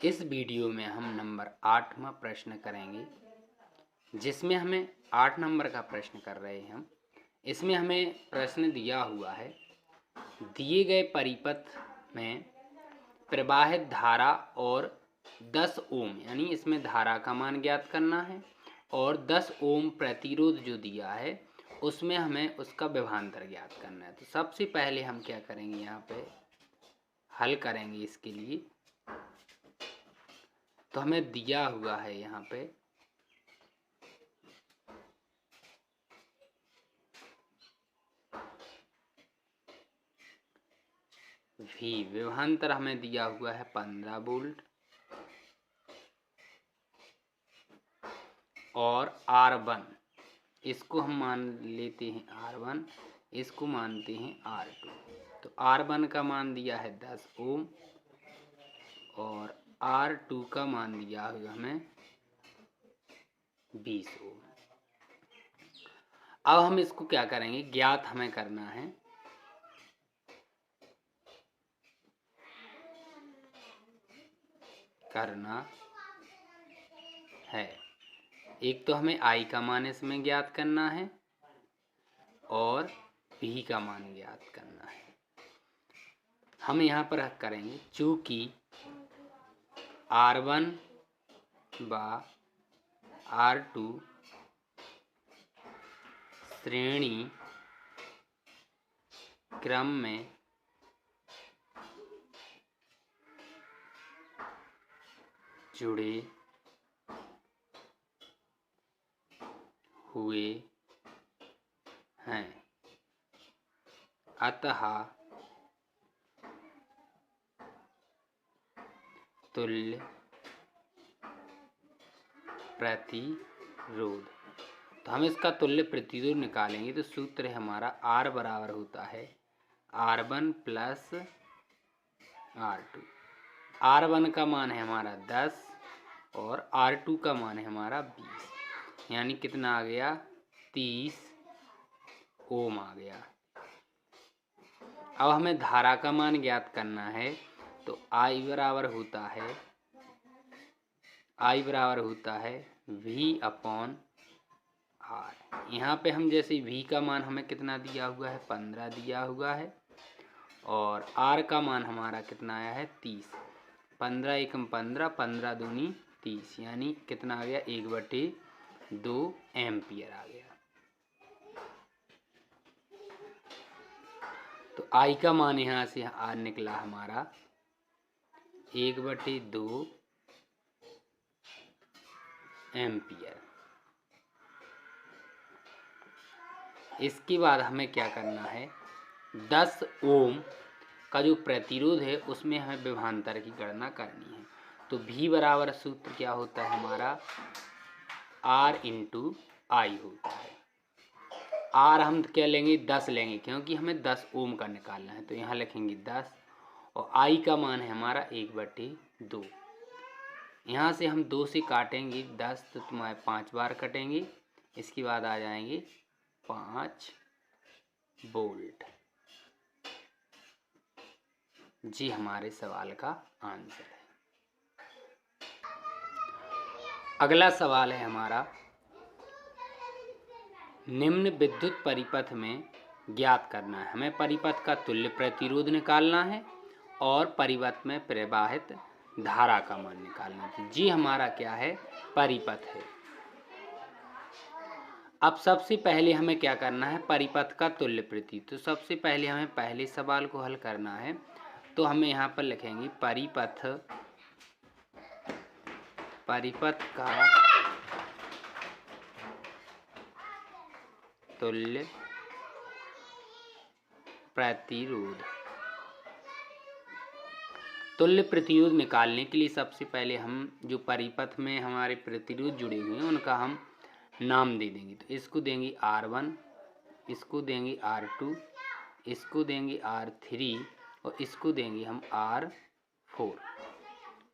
इस वीडियो में हम नंबर 8वां प्रश्न करेंगे, जिसमें हमें 8 नंबर का प्रश्न कर रहे हैं हम। इसमें हमें प्रश्न दिया हुआ है, दिए गए परिपथ में प्रवाहित धारा और 10 ओम, यानी इसमें धारा का मान ज्ञात करना है और 10 ओम प्रतिरोध जो दिया है उसमें हमें उसका विभवांतर ज्ञात करना है। तो सबसे पहले हम क्या करेंगे, यहाँ पे हल करेंगे इसके लिए। तो हमें दिया हुआ है यहाँ पे V, विभवांतर हमें दिया हुआ है 15 वोल्ट और R1 इसको हम मान लेते हैं R1, इसको मानते हैं R2। तो R1 का मान दिया है 10 ओम और R2 का मान दिया हुआ हमें 20 ओम। अब हम इसको क्या करेंगे, ज्ञात हमें करना है। एक तो हमें I का मान इसमें ज्ञात करना है और V का मान ज्ञात करना है। हम यहाँ पर करेंगे, चूँकि R1 व R2 श्रेणी क्रम में जुड़े हुए हैं, अतः तुल्य प्रतिरोध। तो हम इसका तुल्य प्रतिरोध निकालेंगे तो सूत्र है हमारा R बराबर होता है R1 प्लस R2। R1 का मान है हमारा 10 और R2 का मान है हमारा 20, यानी कितना आ गया, 30 ओम आ गया। अब हमें धारा का मान ज्ञात करना है, तो I बराबर होता है V अपॉन R। यहाँ पे हम जैसे V का मान हमें कितना दिया हुआ है, 15 दिया हुआ है और R का मान हमारा कितना आया है, 30। 15 एकम 15, 15 दूनी 30, यानी कितना आ गया, 1/2 एम्पियर आ गया। तो I का मान यहाँ से R निकला हमारा 1/2 एम्पियर। इसके बाद हमें क्या करना है, 10 ओम का जो प्रतिरोध है उसमें हमें विभवांतर की गणना करनी है। तो V बराबर सूत्र क्या होता है हमारा, R इंटू I होता है। R हम क्या लेंगे, 10 लेंगे, क्योंकि हमें 10 ओम का निकालना है। तो यहाँ लिखेंगे 10 और I का मान है हमारा 1/2। यहाँ से हम 2 से काटेंगे 10, तो तुम्हारे 5 बार कटेंगे। इसके बाद आ जाएंगे 5 वोल्ट। जी हमारे सवाल का आंसर है। अगला सवाल है हमारा, निम्न विद्युत परिपथ में ज्ञात करना है। हमें परिपथ का तुल्य प्रतिरोध निकालना है और परिपथ में प्रवाहित धारा का मान निकालना है। जी हमारा क्या है, परिपथ है। अब सबसे पहले हमें क्या करना है, परिपथ का तुल्य प्रतिरोध। तो सबसे पहले हमें पहले सवाल को हल करना है। तो हमें यहाँ पर लिखेंगे परिपथ का तुल्य प्रतिरोध। तुल्य प्रतिरोध निकालने के लिए सबसे पहले हम जो परिपथ में हमारे प्रतिरोध जुड़े हुए हैं उनका हम नाम दे देंगे। तो इसको देंगे R1, इसको देंगे R2, इसको देंगे R3 और इसको देंगे हम R4।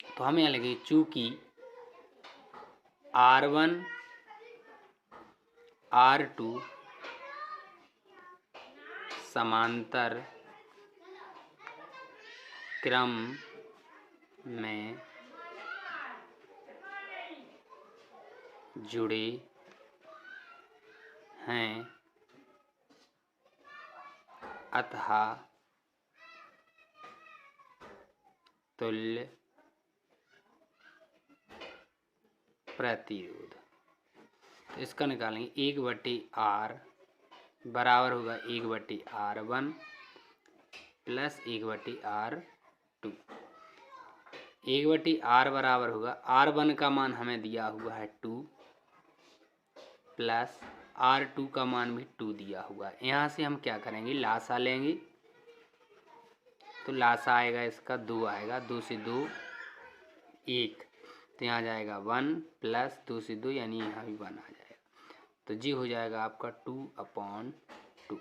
तो हमें यहाँ लगे, चूँकि R1 R2 समांतर क्रम में जुड़े हैं अतः तुल्य प्रतिरोध। तो इसका निकालेंगे 1/r बराबर होगा 1/r1 प्लस 1/r2। 1/r बराबर होगा r1 का मान हमें दिया हुआ है 2 प्लस r2 का मान भी 2 दिया हुआ है। यहाँ से हम क्या करेंगे, लासा लेंगे। तो लासा आएगा इसका 2 आएगा, 2 से 2 1, तो यहाँ जाएगा 1 प्लस 2 से 2 यानी यहाँ भी 1 आ जाएगा। तो जी हो जाएगा आपका 2/2।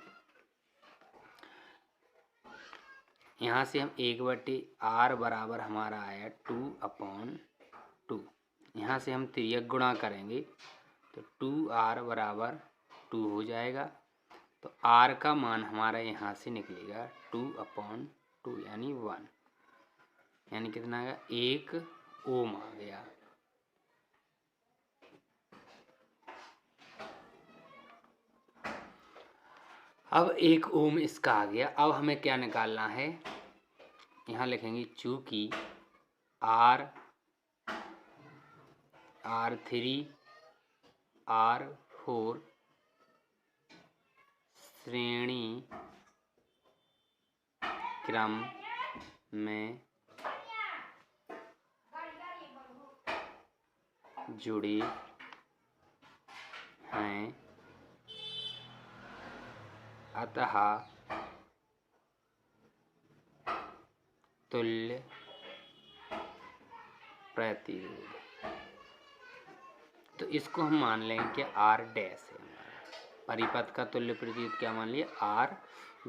यहाँ से हम 1/r बराबर हमारा आया 2/2। यहाँ से हम तिर्यक गुणा करेंगे तो 2r बराबर 2 हो जाएगा। तो r का मान हमारा यहाँ से निकलेगा 2/2 यानी 1, यानी कितना आएगा 1 ओम आ गया। अब 1 ओम इसका आ गया। अब हमें क्या निकालना है, यहाँ लिखेंगे चूंकि R3 R4 श्रेणी क्रम में जुड़े हैं अतः तुल्य प्रतिरोध। तो इसको हम मान लेंगे कि R डैश है हमारा। परिपथ का तुल्य प्रतिरोध क्या मान लिया, R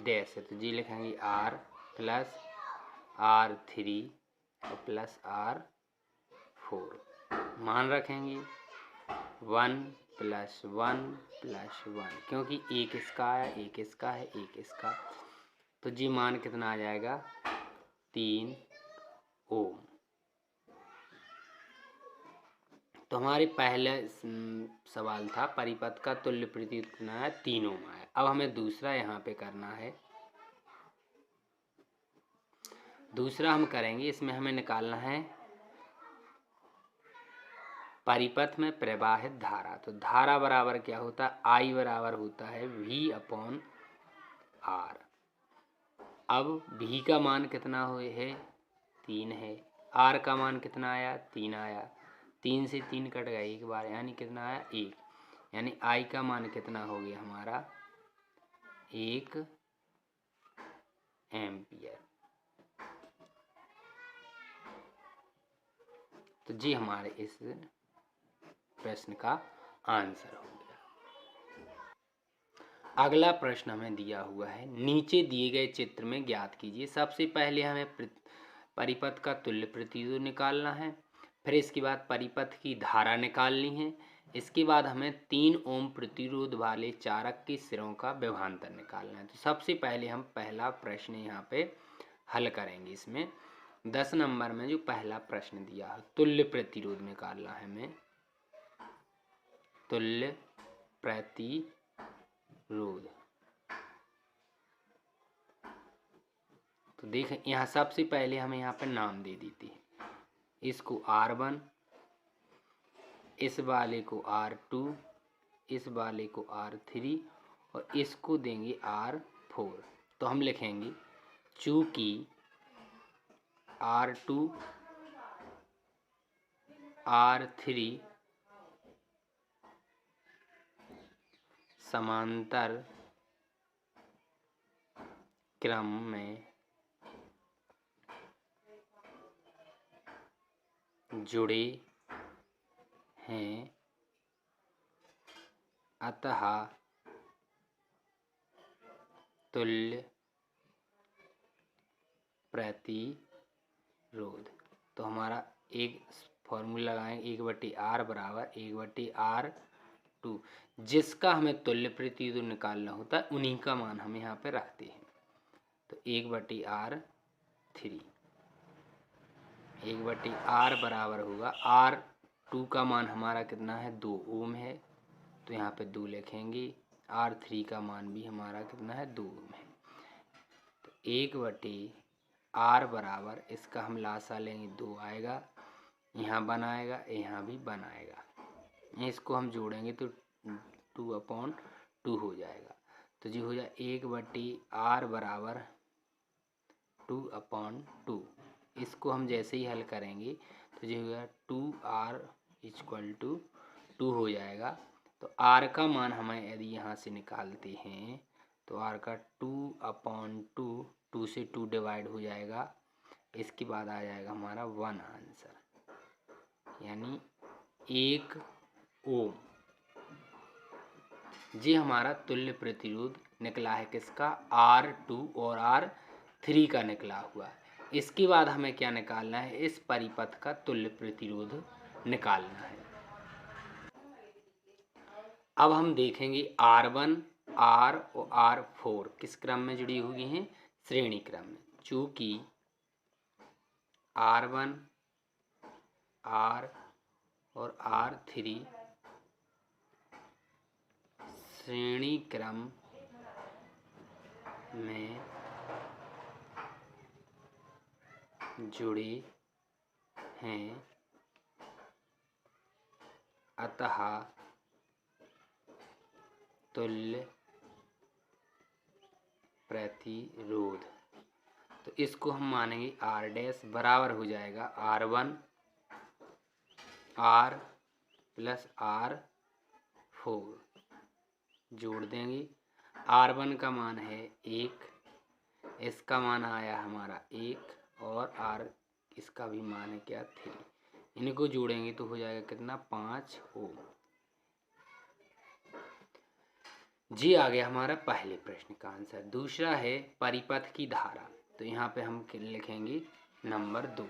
डैश है। तो जी लिखेंगे R प्लस R3 और प्लस R4, मान रखेंगे 1 प्लस 1 प्लस 1, क्योंकि एक इसका आया, एक इसका है, एक इसका। तो जी मान कितना आ जाएगा 3 ओम। तो हमारे पहले सवाल था परिपथ का तुल्य प्रतिरोध कितना है, 3 ओम आया। अब हमें दूसरा यहाँ पे करना है। दूसरा हम करेंगे, इसमें हमें निकालना है परिपथ में प्रवाहित धारा। तो धारा बराबर क्या होता है, I बराबर होता है V/R। अब V का मान कितना है 3 है, R का मान कितना आया 3 आया, 3 से 3 कट गया एक बार, यानी कितना आया 1, यानी I का मान कितना हो गया हमारा 1 एम्पियर। तो जी हमारे इस प्रश्न का आंसर हो गया। अगला प्रश्न हमें दिया हुआ है, नीचे दिए गए चित्र में ज्ञात कीजिए। सबसे पहले हमें परिपथ का तुल्य प्रतिरोध निकालना है, फिर इसके बाद परिपथ की धारा निकालनी है, इसके बाद हमें 3 ओम प्रतिरोध वाले चारक के सिरों का विभवांतर निकालना है। तो सबसे पहले हम पहला प्रश्न यहाँ पे हल करेंगे। इसमें 10 नंबर में जो पहला प्रश्न दिया है, तुल्य प्रतिरोध निकालना है हमें, तुल्य प्रतिरोध। तो देखें यहाँ सबसे पहले हमें यहाँ पर नाम दे देते हैं, इसको R1, इस वाले को R2, इस वाले को R3 और इसको देंगे R4। तो हम लिखेंगे चूंकि R2 R3 समांतर क्रम में जुड़े हैं अतः तुल्य प्रतिरोध। तो हमारा एक फॉर्मूला लगाएंगे 1/R बराबर 1/R2, जिसका हमें तुल्य प्रतिरोध निकालना होता है उन्हीं का मान हम यहाँ पे रखते हैं। तो 1/R3, 1/R बराबर होगा R R2 का मान हमारा कितना है 2 ओम है, तो यहाँ पे 2 लिखेंगे। R3 का मान भी हमारा कितना है 2 ओम है। तो 1/R बराबर इसका हम लासा लेंगे 2 आएगा, यहाँ 1 आएगा, यहाँ भी 1 आएगा। इसको हम जोड़ेंगे तो 2/2 हो जाएगा। तो जी हो जाए 1/R बराबर 2/2। इसको हम जैसे ही हल करेंगे तो जो होगा 2R = 2 हो जाएगा। तो R का मान हमें यदि यहाँ से निकालते हैं तो R का 2/2, 2 से 2 डिवाइड हो जाएगा। इसके बाद आ जाएगा हमारा 1 आंसर, यानी 1 ओम। ये हमारा तुल्य प्रतिरोध निकला है किसका, R2 और R3 का निकला हुआ है। इसके बाद हमें क्या निकालना है, इस परिपथ का तुल्य प्रतिरोध निकालना है। अब हम देखेंगे R1, R और R4 किस क्रम में जुड़ी हुई हैं, श्रेणी क्रम में। चूँकि R1, R और R3 श्रेणी क्रम में जुड़े हैं, अतः तुल्य प्रतिरोध, तो इसको हम मानेंगे R' बराबर हो जाएगा R1 R + R4, जोड़ देंगे। R1 का मान है 1, इसका मान आया हमारा 1, और R इसका भी मान है क्या 3। इनको जोड़ेंगे तो हो जाएगा कितना 5 ओम। जी आ गया हमारा पहले प्रश्न का आंसर। दूसरा है परिपथ की धारा, तो यहाँ पे हम लिखेंगे नंबर 2।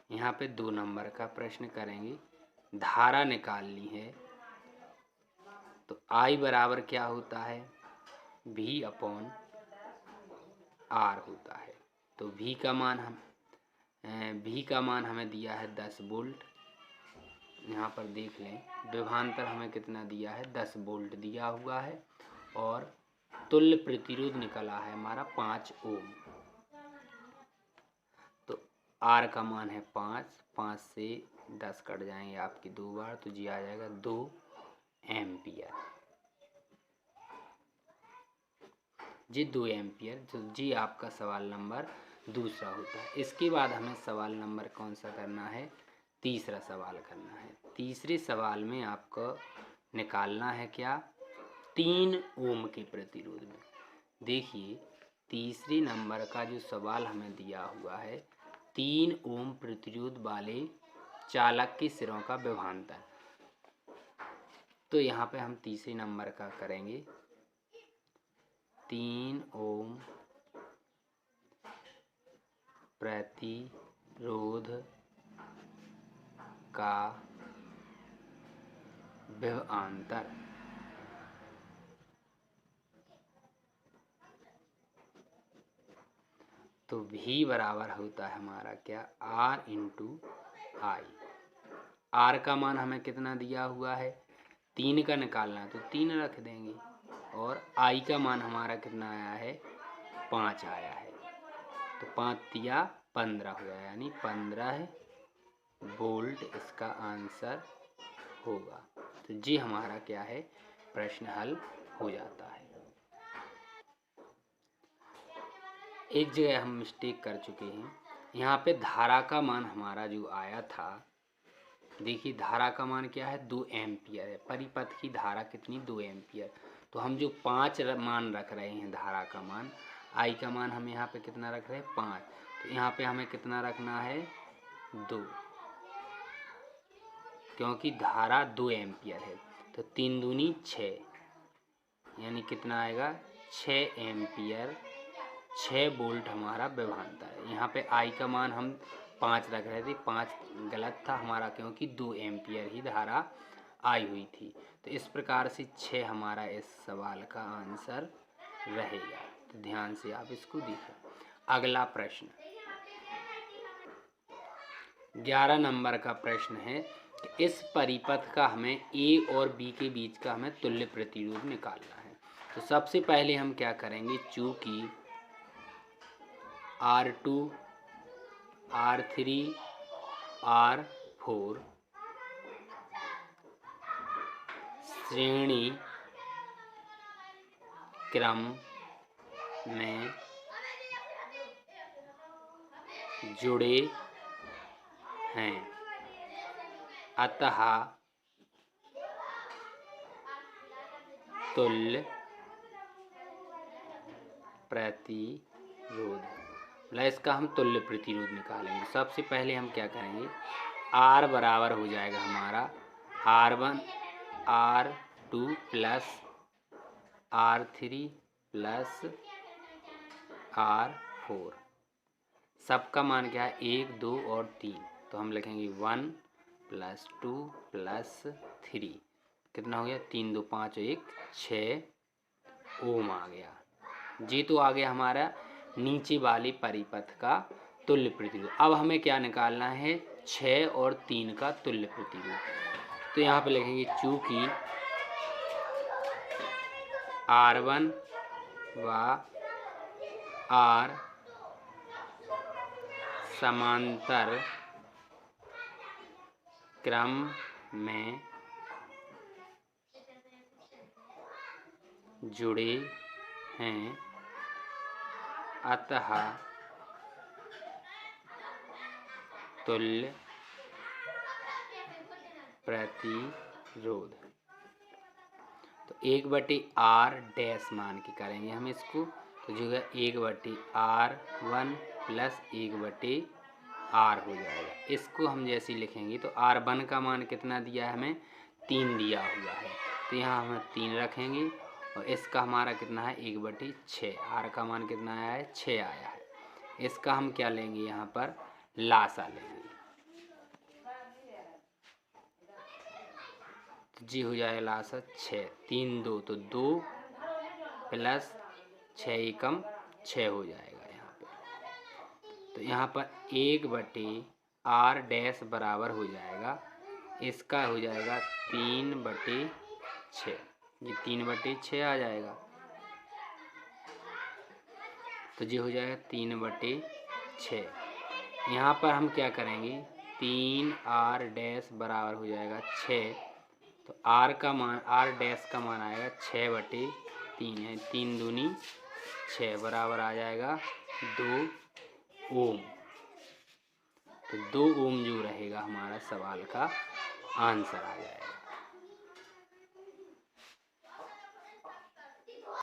यहाँ पे 2 नंबर का प्रश्न करेंगे। धारा निकालनी है, तो I बराबर क्या होता है, V/R होता है। तो V का मान हमें दिया है 10 वोल्ट। यहाँ पर देख लें, विभवांतर हमें कितना दिया है 10 वोल्ट दिया हुआ है, और तुल्य प्रतिरोध निकला है हमारा 5 ओम। तो R का मान है 5, 5 से 10 कट जाएंगे आपकी 2 बार, तो जी आ जाएगा 2 एम्पियर। जी 2 एम्पियर, तो जी आपका सवाल नंबर दूसरा होता है। इसके बाद हमें सवाल नंबर कौन सा करना है, तीसरा सवाल करना है। तीसरे सवाल में आपको निकालना है क्या, 3 ओम के प्रतिरोध में। देखिए तीसरे नंबर का जो सवाल हमें दिया हुआ है, 3 ओम प्रतिरोध वाले चालक के सिरों का विभवांतर। तो यहाँ पे हम तीसरे नंबर का करेंगे, 3 ओम प्रतिरोध का विभवांतर। तो V बराबर होता है हमारा क्या, R × I। R का मान हमें कितना दिया हुआ है, 3 का निकालना है तो 3 रख देंगे, और I का मान हमारा कितना आया है 5 आया है। तो 5 × 15 हो गया, यानी 15 वोल्ट इसका आंसर होगा। तो जी हमारा क्या है, प्रश्न हल हो जाता है। एक जगह हम मिस्टेक कर चुके हैं, यहाँ पे धारा का मान हमारा जो आया था, देखिए धारा का मान क्या है 2 एम्पियर है। परिपथ की धारा कितनी, 2 एम्पियर। तो हम जो 5 मान रख रहे हैं धारा का मान, I का मान हम यहाँ पे कितना रख रहे हैं 5, तो यहाँ पे हमें कितना रखना है 2, क्योंकि धारा 2 एम्पियर है। तो 3 दूनी 6, यानी कितना आएगा 6 एम्पियर, 6 वोल्ट हमारा विभवांतर है। यहाँ पे I का मान हम 5 रख रहे थे, 5 गलत था हमारा, क्योंकि 2 एम्पियर ही धारा आई हुई थी। तो इस प्रकार से 6 हमारा इस सवाल का आंसर रहेगा। तो ध्यान से आप इसको देखें। अगला प्रश्न, 11 नंबर का प्रश्न है कि इस परिपथ का हमें ए और बी के बीच का हमें तुल्य प्रतिरोध निकालना है। तो सबसे पहले हम क्या करेंगे, चूँकि R2, R3, R4 श्रेणी क्रम में जुड़े हैं, अतः तुल्य प्रतिरोध, मतलब इसका हम तुल्य प्रतिरोध निकालेंगे। सबसे पहले हम क्या करेंगे, R बराबर हो जाएगा हमारा R1 R2 plus R3 plus R4। सबका मान क्या है, 1 2 और 3, तो हम लिखेंगे 1 प्लस 2 प्लस 3, कितना हो गया, 3 2 5 1 6 ओम आ गया जी। तो आ गया हमारा नीचे वाली परिपथ का तुल्य प्रतिरोध। अब हमें क्या निकालना है, 6 और 3 का तुल्य प्रतिरोध। तो यहाँ पे लिखेंगे चूँकि R1 व R समांतर क्रम में जुड़े हैं, अतः तुल्य प्रतिरोध। तो 1/R डैश मान के करेंगे हम इसको, तो जो है 1/R1 प्लस 1/R हो जाएगा। इसको हम जैसे लिखेंगे तो R1 का मान कितना दिया है हमें, 3 दिया हुआ है, तो यहाँ हम 3 रखेंगे और इसका हमारा कितना है 1/6। R का मान कितना आया है, 6 आया है। इसका हम क्या लेंगे, यहाँ पर लासा लेंगे, तो जी हो जाएगा लासा 6, 3 2 तो 2 प्लस 6 एकम 6 हो जाएगा यहाँ पे। तो यहाँ पर 1/R डैश बराबर हो जाएगा, इसका हो जाएगा 3/6, ये 3/6 आ जाएगा, तो ये हो जाएगा 3/6। यहाँ पर हम क्या करेंगे, 3R डैश बराबर हो जाएगा 6, तो R का मान, R डैश का मान आएगा 6/3 है, 3 दूनी 6 बराबर आ जाएगा 2 ओम। तो 2 ओम जो रहेगा हमारा सवाल का आंसर आ जाएगा।